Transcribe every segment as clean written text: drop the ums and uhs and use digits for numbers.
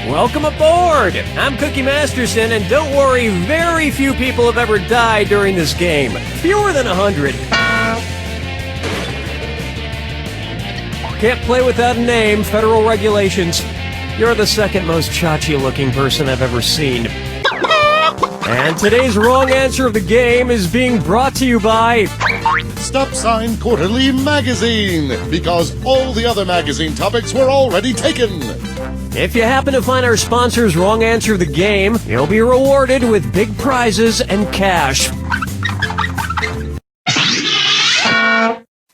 Welcome aboard! I'm Cookie Masterson, and don't worry, very few people have ever died during this game. Fewer than 100. Can't play without a name, federal regulations. You're the second most chachi-looking person I've ever seen. And today's wrong answer of the game is being brought to you by Stop Sign Quarterly Magazine, because all the other magazine topics were already taken. If you happen to find our sponsor's wrong answer of the game, you'll be rewarded with big prizes and cash.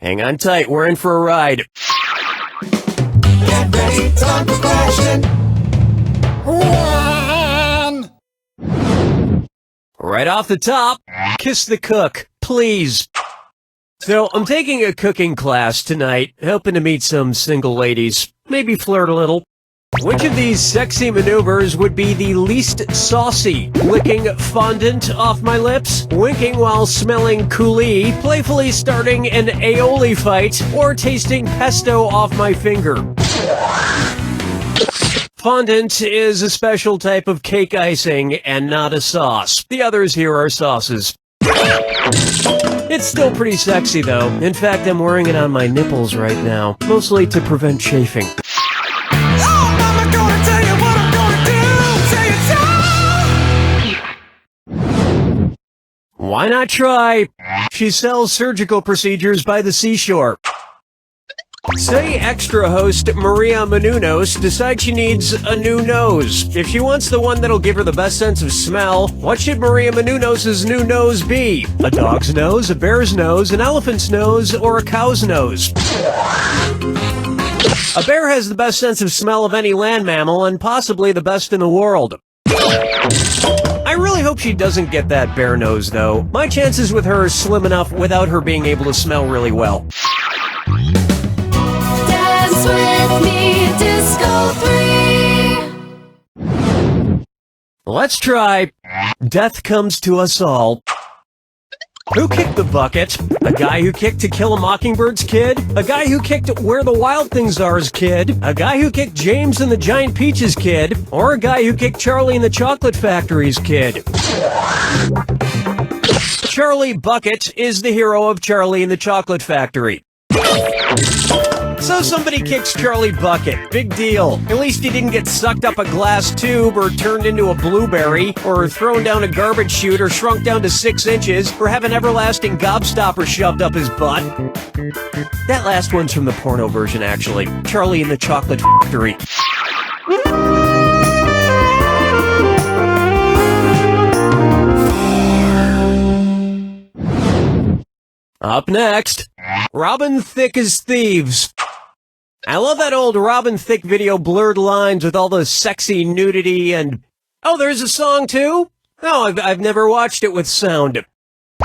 Hang on tight, we're in for a ride. Get ready, time for question. One. Right off the top, kiss the cook, please. So, I'm taking a cooking class tonight, hoping to meet some single ladies, maybe flirt a little. Which of these sexy maneuvers would be the least saucy? Licking fondant off my lips, winking while smelling coulis, playfully starting an aioli fight, or tasting pesto off my finger? Fondant is a special type of cake icing and not a sauce. The others here are sauces. It's still pretty sexy though. In fact, I'm wearing it on my nipples right now, mostly to prevent chafing. Why not try? She sells surgical procedures by the seashore. Say Extra host Maria Menounos decides she needs a new nose. If she wants the one that'll give her the best sense of smell, what should Maria Menounos' new nose be? A dog's nose, a bear's nose, an elephant's nose, or a cow's nose? A bear has the best sense of smell of any land mammal and possibly the best in the world. I really hope she doesn't get that bear nose, though. My chances with her are slim enough without her being able to smell really well. Dance with me, Disco 3. Let's try Death Comes to Us All. Who kicked the bucket? A guy who kicked To Kill a Mockingbird's kid? A guy who kicked Where the Wild Things Are's kid? A guy who kicked James and the Giant Peach's kid? Or a guy who kicked Charlie and the Chocolate Factory's kid? Charlie Bucket is the hero of Charlie and the Chocolate Factory. So somebody kicks Charlie Bucket. Big deal. At least he didn't get sucked up a glass tube or turned into a blueberry or thrown down a garbage chute or shrunk down to 6 inches or have an everlasting gobstopper shoved up his butt. That last one's from the porno version, actually. Charlie and the Chocolate Factory. Up next, Robin Thicke as Thieves. I love that old Robin Thicke video, Blurred Lines, with all the sexy nudity and... Oh, there's a song too? No, I've never watched it with sound.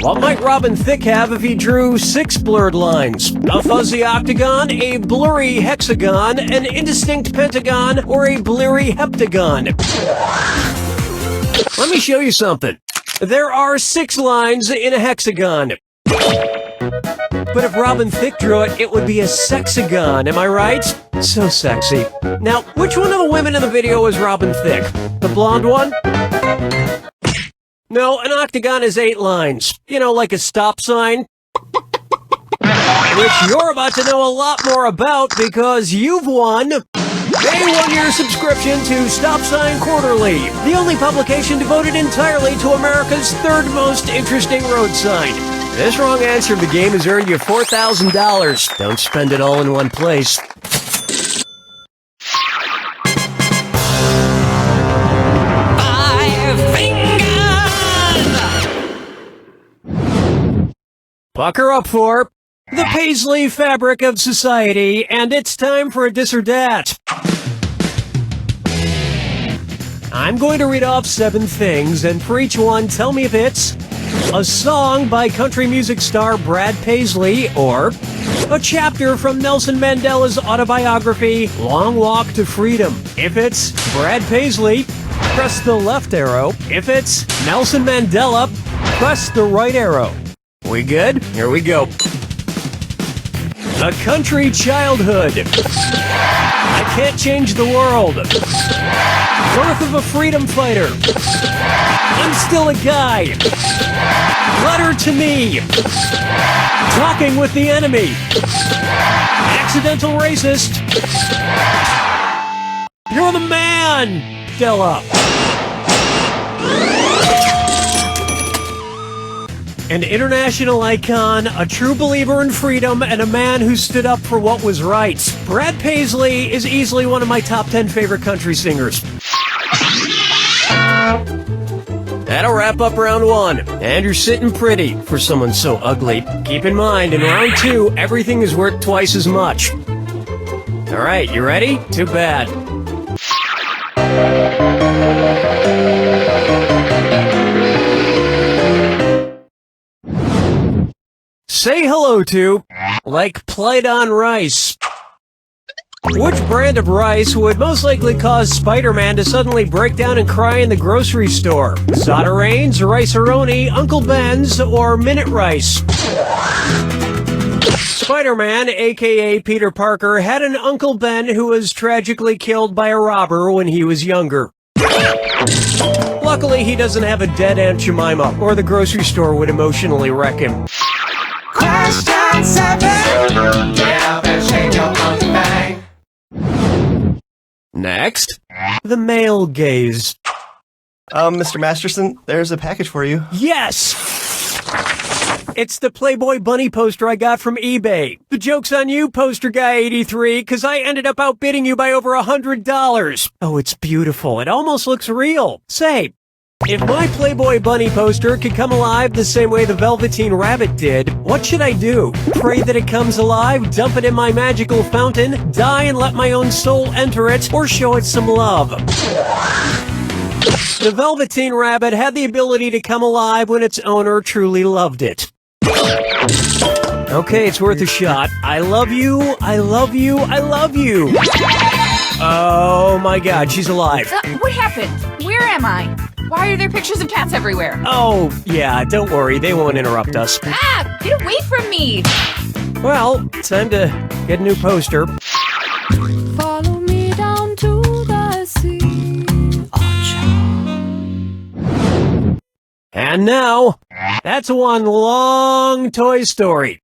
What might Robin Thicke have if he drew 6 blurred lines? A fuzzy octagon, a blurry hexagon, an indistinct pentagon, or a blurry heptagon? Let me show you something. There are 6 lines in a hexagon. But if Robin Thicke drew it, it would be a sexagon, am I right? So sexy. Now, which one of the women in the video is Robin Thicke? The blonde one? No, an octagon is 8 lines. You know, like a stop sign. Which you're about to know a lot more about because you've won a 1-year subscription to Stop Sign Quarterly, the only publication devoted entirely to America's 3rd most interesting road sign. This wrong answer of the game has earned you $4,000. Don't spend it all in one place. Bucker up for the paisley fabric of society, and it's time for a dis or dat. I'm going to read off 7 things, and for each one, tell me if it's a song by country music star Brad Paisley, or a chapter from Nelson Mandela's autobiography, Long Walk to Freedom. If it's Brad Paisley, press the left arrow. If it's Nelson Mandela, press the right arrow. We good? Here we go. A country childhood. I can't change the world. Birth of a freedom fighter. I'm still a guy. Letter to me. Talking with the enemy. Accidental racist. You're the man, Della. An international icon, a true believer in freedom, and a man who stood up for what was right. Brad Paisley is easily one of my top 10 favorite country singers. That'll wrap up round one. And you're sitting pretty for someone so ugly. Keep in mind, in round two, everything is worth twice as much. All right, you ready? Too bad. Say hello to, like Play-Doh rice. Which brand of rice would most likely cause Spider-Man to suddenly break down and cry in the grocery store? Zatarain's, Rice-A-Roni, Uncle Ben's, or Minute Rice? Spider-Man, aka Peter Parker, had an Uncle Ben who was tragically killed by a robber when he was younger. Luckily, he doesn't have a dead Aunt Jemima, or the grocery store would emotionally wreck him. Question 7. Yeah, better shake your monkey bang. Next, the male gaze. Mr. Masterson, there's a package for you. Yes! It's the Playboy Bunny poster I got from eBay. The joke's on you, Poster Guy 83, because I ended up outbidding you by over $100. Oh, it's beautiful. It almost looks real. Say, if my Playboy Bunny poster could come alive the same way the Velveteen Rabbit did, what should I do? Pray that it comes alive, dump it in my magical fountain, die and let my own soul enter it, or show it some love? The Velveteen Rabbit had the ability to come alive when its owner truly loved it. Okay, it's worth a shot. I love you, I love you, I love you. Oh my god, she's alive. What happened? Where am I? Why are there pictures of cats everywhere? Oh, yeah, don't worry, they won't interrupt us. Ah! Get away from me! Well, time to get a new poster. Follow me down to the sea. And now, that's one long Toy Story.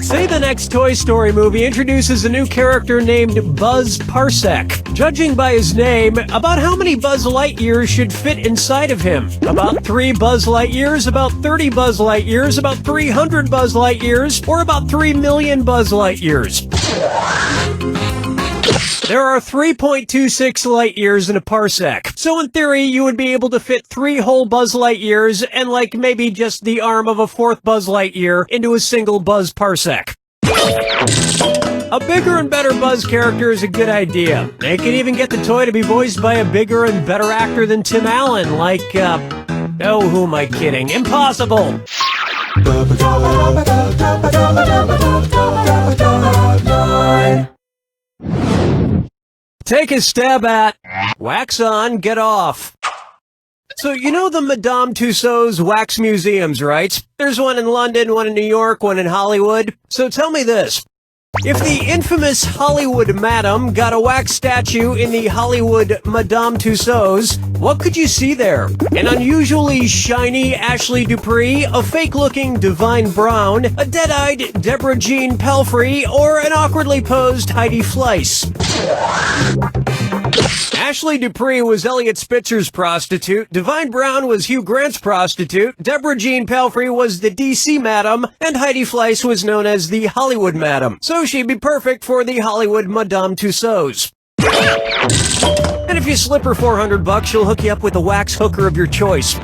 Say the next Toy Story movie introduces a new character named Buzz Parsec. Judging by his name, about how many Buzz Lightyears should fit inside of him? About 3 Buzz Lightyears, about 30 Buzz Lightyears, about 300 Buzz Lightyears, or about 3 million Buzz Lightyears? There are 3.26 light years in a parsec, so in theory you would be able to fit 3 whole Buzz Lightyears and like maybe just the arm of a 4th Buzz Lightyear into a single Buzz Parsec. A bigger and better Buzz character is a good idea. They can even get the toy to be voiced by a bigger and better actor than Tim Allen, like, oh, who am I kidding? Impossible! Take a stab at, wax on, get off. So you know the Madame Tussauds wax museums, right? There's one in London, one in New York, one in Hollywood. So tell me this. If the infamous Hollywood Madam got a wax statue in the Hollywood Madame Tussauds, what could you see there? An unusually shiny Ashley Dupree, a fake-looking Divine Brown, a dead-eyed Deborah Jean Pelfrey, or an awkwardly posed Heidi Fleiss? Ashley Dupree was Elliot Spitzer's prostitute, Divine Brown was Hugh Grant's prostitute, Deborah Jean Pelfrey was the DC Madam, and Heidi Fleiss was known as the Hollywood Madam. So she'd be perfect for the Hollywood Madame Tussauds. And if you slip her $400, she'll hook you up with a wax hooker of your choice.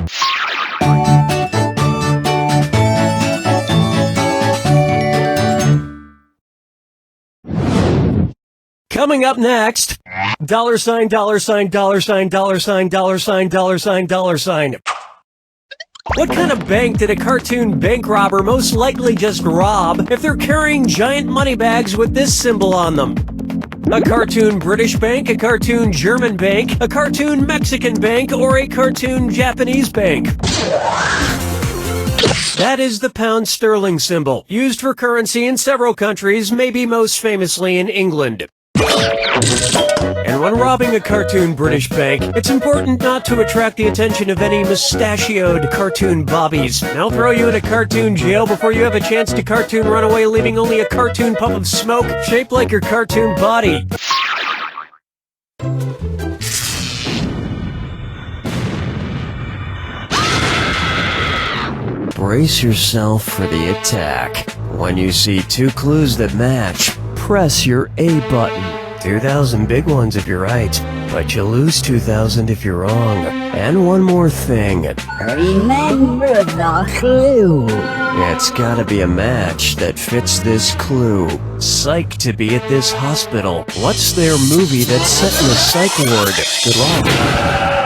Coming up next, $, $, $, $, $, $. What kind of bank did a cartoon bank robber most likely just rob if they're carrying giant money bags with this symbol on them? A cartoon British bank, a cartoon German bank, a cartoon Mexican bank, or a cartoon Japanese bank? That is the pound sterling symbol, used for currency in several countries, maybe most famously in England. And when robbing a cartoon British bank, it's important not to attract the attention of any mustachioed cartoon bobbies. They'll throw you in a cartoon jail before you have a chance to cartoon run away, leaving only a cartoon puff of smoke shaped like your cartoon body. Brace yourself for the attack. When you see two clues that match, press your A button. 2,000 big ones if you're right, but you lose 2,000 if you're wrong. And one more thing. Remember the clue. It's gotta be a match that fits this clue. Psych to be at this hospital. What's their movie that's set in a psych ward? Good luck.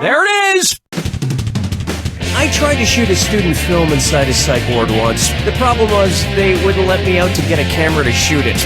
There it is! I tried to shoot a student film inside a psych ward once. The problem was, they wouldn't let me out to get a camera to shoot it.